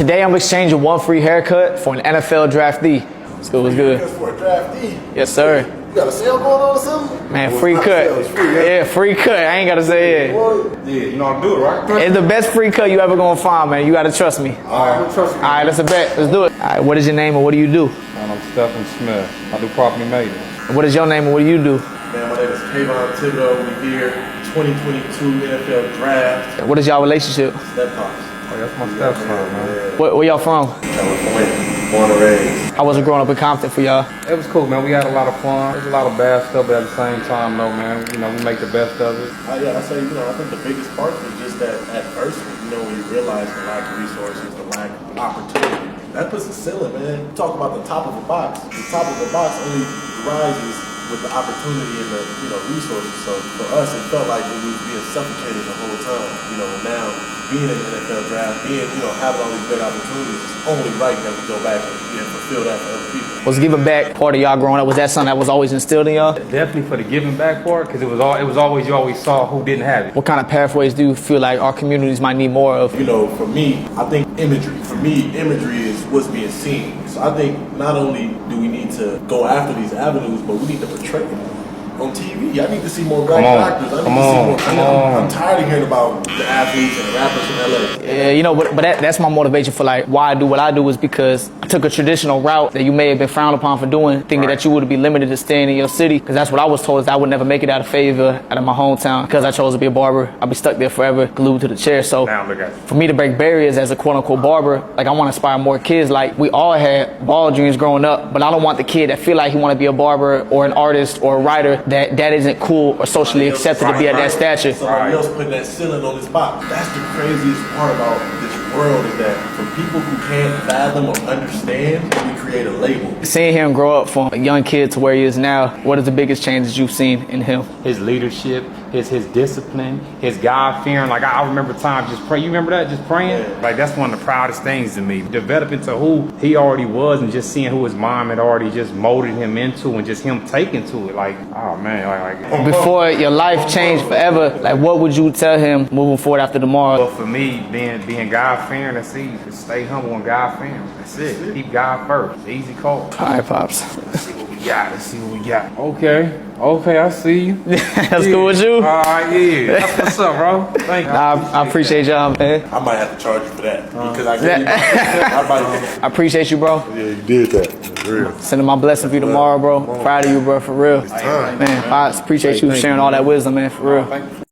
Today I'm exchanging one free haircut for an NFL draftee. What's good, what's good? For a draftee? Yes, sir. You got a sale going on or something? Man, free cut. Yeah, free cut. I ain't gotta say it. Yeah, you know how to do it, right? It's the best free cut you ever gonna find, man. You gotta trust me. Alright, trust me. Alright, let's a bet. Let's do it. Alright, what is your name and what do you do? I'm Stephen Smith. I do property maintenance. And what is your name and what do you do? Man, my name is Kayvonthibodeaux5. We here, 2022 NFL Draft. What is y'all relationship? Step Pops. Oh, that's my stepson, man. Where y'all from? California, born and raised. How was it growing up in Compton for y'all? It was cool, man. We had a lot of fun. There's a lot of bad stuff, but at the same time, though, man, you know, we make the best of it. Yeah, I say, I think the biggest part was just that adversity. When you realize the lack of resources, the lack of opportunity, that puts a ceiling, man. You talk about the top of a box. The top of the box only rises with the opportunity and the resources. So for us, it felt like we were being suffocated the whole time. And now being in the NFL draft, having all these great opportunities, it's only right that we go back and fulfill that for other people. Was giving back part of y'all growing up? Was that something that was always instilled in y'all? Definitely for the giving back part, because it was always you always saw who didn't have it. What kind of pathways do you feel like our communities might need more of? For me, I think imagery. For me, imagery is what's being seen. So I think not only do we need to go after these avenues, but we need to portray them on TV. I need to see more black actors. I need to see more. I'm tired of hearing about the athletes and the rappers from LA. Yeah, but that's my motivation for why I do what I do is because I took a traditional route that you may have been frowned upon for doing, thinking that you would be limited to staying in your city. Because that's what I was told, is I would never make it out of Fayetteville, out of my hometown. Because I chose to be a barber, I'd be stuck there forever, glued to the chair. So for me to break barriers as a quote unquote barber, I want to inspire more kids. We all had ball dreams growing up, but I don't want the kid that feel like he want to be a barber or an artist or a writer that isn't cool or socially accepted to be at that stature. Somebody else putting that ceiling on his box. That's the craziest part about this world, is that for people who can't fathom or understand, we create a label. Seeing him grow up from a young kid to where he is now, what is the biggest changes you've seen in him? His leadership, his discipline, his God-fearing. I remember times just praying. You remember that? Just praying? Yeah. That's one of the proudest things to me. Developing to who he already was and just seeing who his mom had already just molded him into, and just him taking to it. Oh man, before your life changed forever, what would you tell him moving forward after tomorrow? Well, for me, being God-fearing, that's easy. Just stay humble and God-fearing. That's it. Keep God first. It's an easy call. All right, Pops. Let's see what we got. Okay, I see you. That's cool with you? All right, yeah. That's what's up, bro. Thank you. I appreciate y'all, man. I might have to charge you for that. Because I gave you I appreciate you, bro. Yeah, you did that. For real. Sending my blessing for you tomorrow, bro. Proud of you, bro, for real. Man, Pops, appreciate you sharing all that wisdom, man, for real.